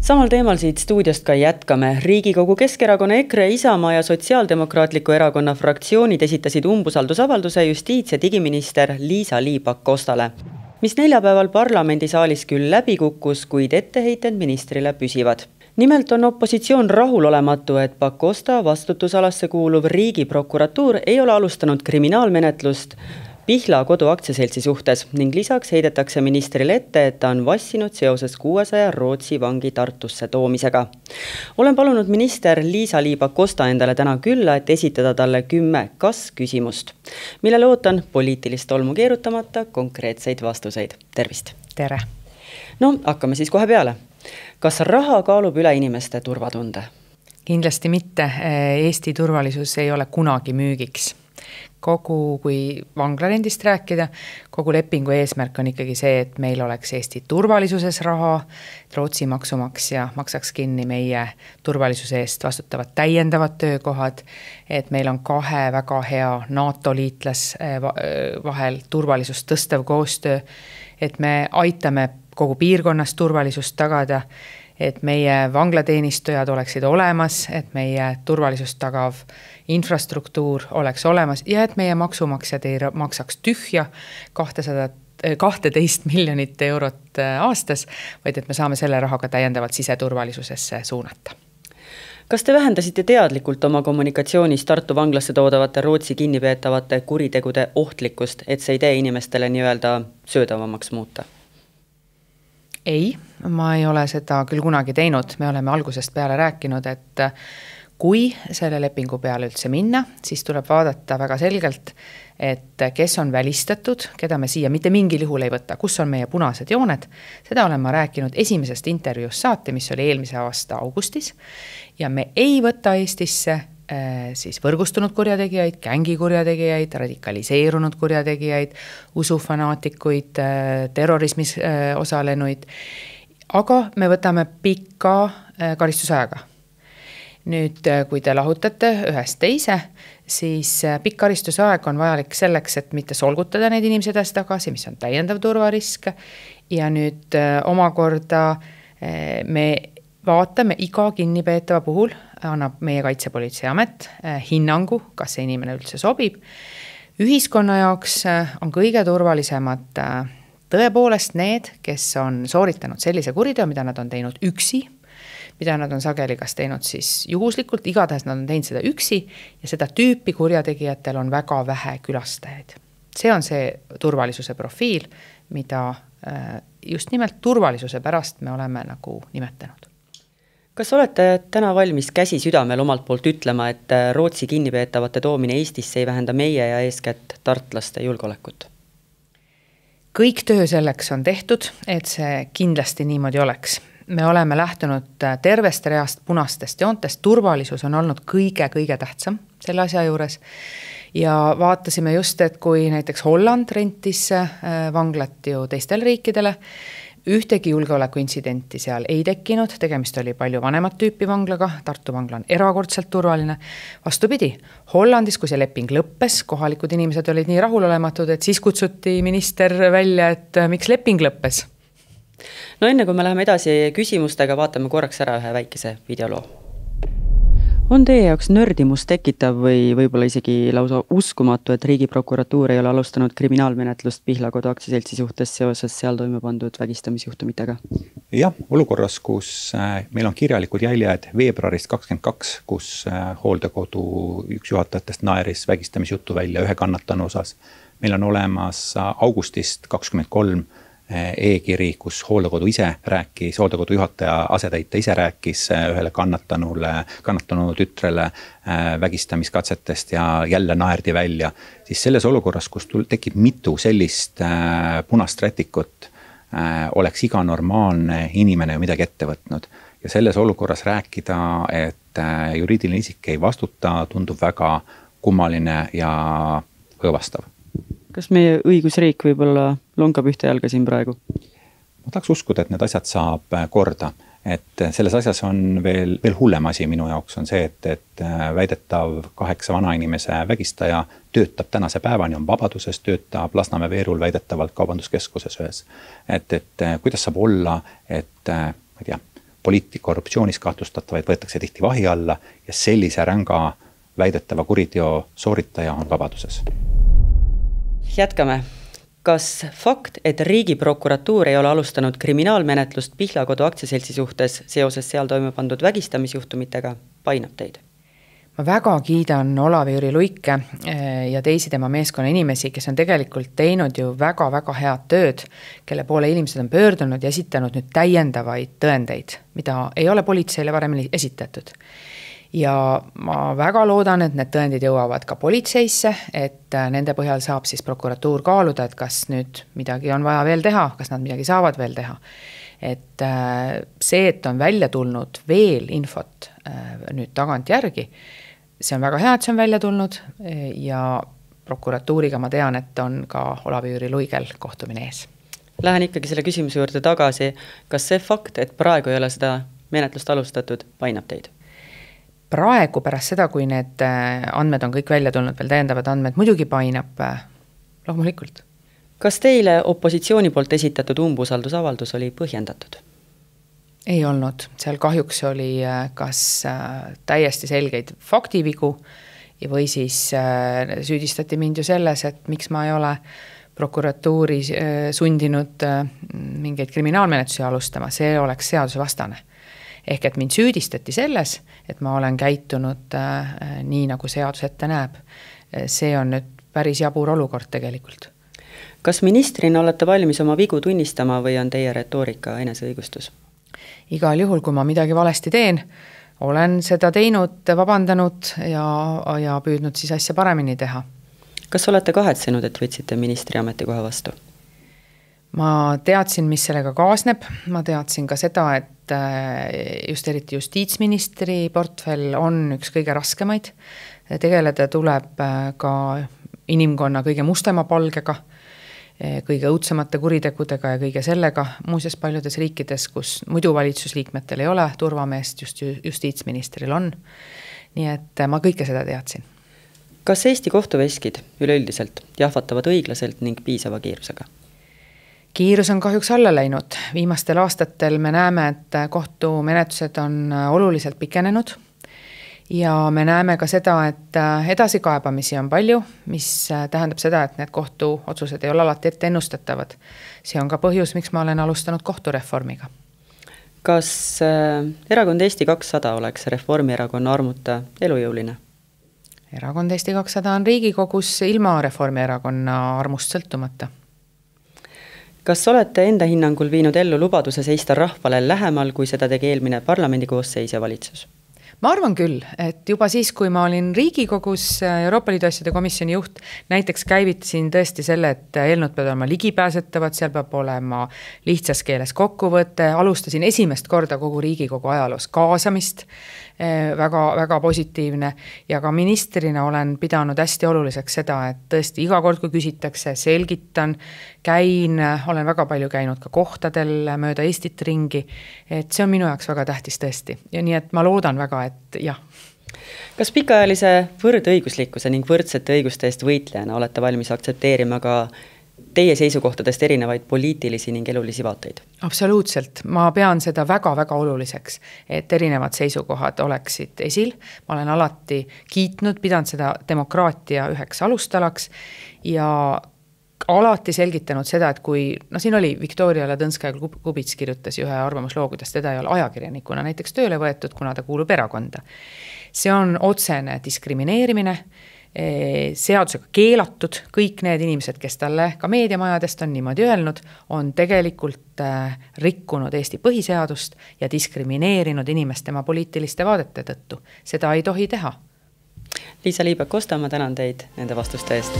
Samal teemal siit stuudiost ka jätkame. Riigikogu Keskerakonna, EKRE, Isamaa ja Sotsiaaldemokraatliku Erakonna fraktsioonid esitasid umbusaldusavalduse justiits- ja digiminister Liisa-Ly Pakostale, mis neljapäeval parlamendisaalis küll läbi kukkus, kuid etteheited ministrile püsivad. Nimelt on opositsioon rahulolematu, et Pakosta vastutusalasse kuuluv Riigiprokuratuur ei ole alustanud kriminaalmenetlust Pihla Kodu aktsiaseltsi suhtes ning lisaks heidetakse ministrile ette, et ta on vassinud seoses 600 Rootsi vangi Tartusse toomisega. Olen palunud minister Liisa-Ly Pakosta endale täna külla, et esitada talle 10 kas-küsimust, millele ootan poliitilist tolmu keerutamata konkreetseid vastuseid. Tervist! Tere! No, hakkame siis kohe peale. Kas raha kaalub üle inimeste turvatunde? Kindlasti mitte. Eesti turvalisus ei ole kunagi müügiks. Kui vanglarendist rääkida, kogu lepingu eesmärk on ikkagi see, et meil oleks Eesti turvalisuses raha, Rootsi maksumaksja maksaks kinni meie turvalisuse eest vastutavad täiendavad töökohad, et meil on 2 väga hea NATO-liitlas vahel turvalisust tõstev koostöö, et me aitame kogu piirkonnas turvalisust tagada, et meie vanglateenistujad oleksid olemas, et meie turvalisust tagav infrastruktuur oleks olemas ja et meie maksumaksjad ei maksaks tühja 12 miljonit eurot aastas, vaid et me saame selle rahaga täiendavalt siseturvalisusesse suunata. Kas te vähendasite teadlikult oma kommunikatsioonis Tartu vanglasse toodavate Rootsi kinnipeetavate kuritegude ohtlikkust, et see ei tee inimestele nii-öelda söödavamaks muuta? Ei, ma ei ole seda küll kunagi teinud. Me oleme algusest peale rääkinud, et kui selle lepingu peale üldse minna, siis tuleb vaadata väga selgelt, et kes on välistatud, keda me siia mitte mingil juhul ei võta, kus on meie punased jooned. Seda olen ma rääkinud esimesest intervjuust saati, mis oli eelmise aasta augustis. Ja me ei võta Eestisse siis võrgustunud kurjategijaid, gängikurjategijaid, radikaliseerunud kurjategijaid, usufanaatikuid, terrorismis osalenuid, aga me võtame pikka karistusajaga. Nüüd, kui te lahutate ühest teise, siis pikk karistusaeg on vajalik selleks, et mitte solgutada neid inimesi edasi tagasi, mis on täiendav turvarisk. Ja nüüd omakorda me vaatame iga kinnipeetava puhul, annab meie Kaitsepolitseiamet hinnangu, kas see inimene üldse sobib. Ühiskonna jaoks on kõige turvalisemad tõepoolest need, kes on sooritanud sellise kuriteo, mida nad on teinud üksi, mida nad on sageli kas teinud siis juhuslikult, igatahes nad on teinud seda üksi ja seda tüüpi kurjategijatel on väga vähe külastajaid. See on see turvalisuse profiil, mida just nimelt turvalisuse pärast me oleme nagu nimetanud. Kas olete täna valmis käsi südamel omalt poolt ütlema, et Rootsi kinnipeetavate toomine Eestisse ei vähenda meie ja eeskätt tartlaste julgeolekut? Kõik töö selleks on tehtud, et see kindlasti niimoodi oleks. Me oleme lähtunud tervest reast punastest joontest. Turvalisus on olnud kõige tähtsam selle asja juures. Ja vaatasime just, et kui näiteks Holland rentis vanglat ju teistel riikidele, ühtegi julgeolekuintsidenti seal ei tekkinud, tegemist oli palju vanemat tüüpi vanglaga, Tartu vangla on erakordselt turvaline. Vastupidi, Hollandis, kui see leping lõppes, kohalikud inimesed olid nii rahulolematud, et siis kutsuti minister välja, et miks leping lõppes. No enne kui me läheme edasi küsimustega, vaatame korraks ära ühe väikese videoloo. On teie jaoks nördimus tekitav või võib-olla isegi lausa uskumatu, et Riigiprokuratuur ei ole alustanud kriminaalmenetlust Pihla Kodu aktsiaseltsi suhtes seoses seal toime pandud vägistamisjuhtumitega? Jah, olukorras, kus meil on kirjalikud jäljed veebruarist 22, kus hooldekodu üks juhatajatest naeris vägistamisjuttu välja ühe kannatanu osas. Meil on olemas augustist 23 e-kiri, kus hooldekodu juhataja asetäitja ise rääkis ühele kannatanu tütrele vägistamiskatsetest ja jälle naerdi välja. Siis selles olukorras, kus tekib mitu sellist punast rätikut, oleks iga normaalne inimene midagi ette võtnud. Ja selles olukorras rääkida, et juriidiline isik ei vastuta, tundub väga kummaline ja õõvastav. Kas meie õigusriik võib-olla lonkab ühte jalga siin praegu? Ma tahaks uskuda, et need asjad saab korda. Et selles asjas on veel hullem asi minu jaoks on see, et väidetav 8 vanainimese vägistaja töötab tänase päevani, on vabaduses, töötab Lasnamäe Veerul väidetavalt kaubanduskeskuses ühes. Et kuidas saab olla, et ma ei tea, poliitkorruptsioonis kahtlustatavaid võetakse tihti vahi alla ja sellise ränga väidetava kuriteo sooritaja on vabaduses. Jätkame. Kas fakt, et Riigiprokuratuur ei ole alustanud kriminaalmenetlust Pihlakodu aktsiaseltsi suhtes seoses seal toime pandud vägistamisjuhtumitega, painab teid? Ma väga kiidan Olav-Jüri Luike ja teisi tema meeskonna inimesi, kes on tegelikult teinud ju väga-väga head tööd, kelle poole inimesed on pöördunud ja esitanud nüüd täiendavaid tõendeid, mida ei ole politseile varem esitatud. Ja ma väga loodan, et need tõendid jõuavad ka politseisse, et nende põhjal saab siis prokuratuur kaaluda, et kas nüüd midagi on vaja veel teha, kas nad midagi saavad veel teha. Et see, et on välja tulnud veel infot nüüd tagant järgi, see on väga hea, et see on välja tulnud ja prokuratuuriga ma tean, et on ka Olav-Jüri Luigel kohtumine ees. Lähen ikkagi selle küsimuse juurde tagasi. Kas see fakt, et praegu ei ole seda menetlust alustatud, painab teid? Praegu pärast seda, kui need andmed on kõik välja tulnud, veel täiendavad andmed, muidugi painab loomulikult. Kas teile opositsiooni poolt esitatud umbusaldusavaldus oli põhjendatud? Ei olnud. Seal kahjuks oli kas täiesti selgeid faktivigu või siis süüdistati mind ju selles, et miks ma ei ole prokuratuuri sundinud mingeid kriminaalmenetlusi alustama. See oleks seadusevastane. Ehk et mind süüdistati selles, et ma olen käitunud nii, nagu seadus ette näeb. See on nüüd päris jabur olukord tegelikult. Kas ministrina olete valmis oma vigu tunnistama või on teie retoorika eneseõigustus? Igal juhul, kui ma midagi valesti teen, olen seda teinud, vabandanud ja püüdnud siis asja paremini teha. Kas olete kahetsenud, et võtsite ministri ametikoha vastu? Ma teadsin, mis sellega kaasneb. Ma teadsin ka seda, et just eriti justiitsministri portfell on üks kõige raskemaid. Tegeleda tuleb ka inimkonna kõige mustema palgega, kõige õudsemate kuritegudega ja kõige sellega. Muuseas paljudes riikides, kus muidu valitsusliikmetel ei ole turvameest, just justiitsministril on. Nii et ma kõike seda teadsin. Kas Eesti kohtuveskid üleüldiselt jahvatavad õiglaselt ning piisava kiirusega? Kiirus on kahjuks alla läinud. Viimastel aastatel me näeme, et kohtumenetlused on oluliselt pikenenud ja me näeme ka seda, et edasikaebamisi on palju, mis tähendab seda, et need kohtuotsused ei ole alati ette ennustatavad. See on ka põhjus, miks ma olen alustanud kohtureformiga. Kas erakond Eesti 200 oleks Reformierakonna armuta elujõuline? Erakond Eesti 200 on Riigikogus ilma Reformierakonna armust sõltumata. Kas olete enda hinnangul viinud ellu lubaduse seista rahvale lähemal, kui seda tegi eelmine parlamendi koosseis ja valitsus? Ma arvan küll, et juba siis, kui ma olin Riigikogus Euroopa Liidu asjade komisjoni juht, näiteks käivitasin tõesti selle, et eelnõud peavad olema ligipääsetavad, seal peab olema lihtsas keeles kokkuvõte, alustasin esimest korda kogu Riigikogu ajaloos kaasamist, väga positiivne ja ka ministrina olen pidanud hästi oluliseks seda, et tõesti iga kord, kui küsitakse, selgitan, käin, olen väga palju käinud ka kohtadel mööda Eestit ringi, et see on minu jaoks väga tähtis tõesti ja nii, et ma loodan väga, et jah. Kas pikaajalise võrdõiguslikkuse ning võrdsete õiguste eest võitlejana olete valmis aktsepteerima ka teie seisukohtadest erinevaid poliitilisi ning elulisi vaateid? Absoluutselt. Ma pean seda väga-väga oluliseks, et erinevad seisukohad oleksid esil. Ma olen alati kiitnud, pidanud seda demokraatia üheks alustalaks ja alati selgitanud seda, et kui, siin oli Viktoria Ladõnskaja-Kubits kirjutas ühe arvamusloo, kuidas teda ei ole ajakirjanikuna näiteks tööle võetud, kuna ta kuulub erakonda. See on otsene diskrimineerimine, seadusega keelatud, kõik need inimesed, kes talle ka meediamajadest on niimoodi öelnud, on tegelikult rikkunud Eesti põhiseadust ja diskrimineerinud inimest tema poliitiliste vaadete tõttu. Seda ei tohi teha. Liisa Liipak-Kosta, ma tänan teid nende vastuste eest.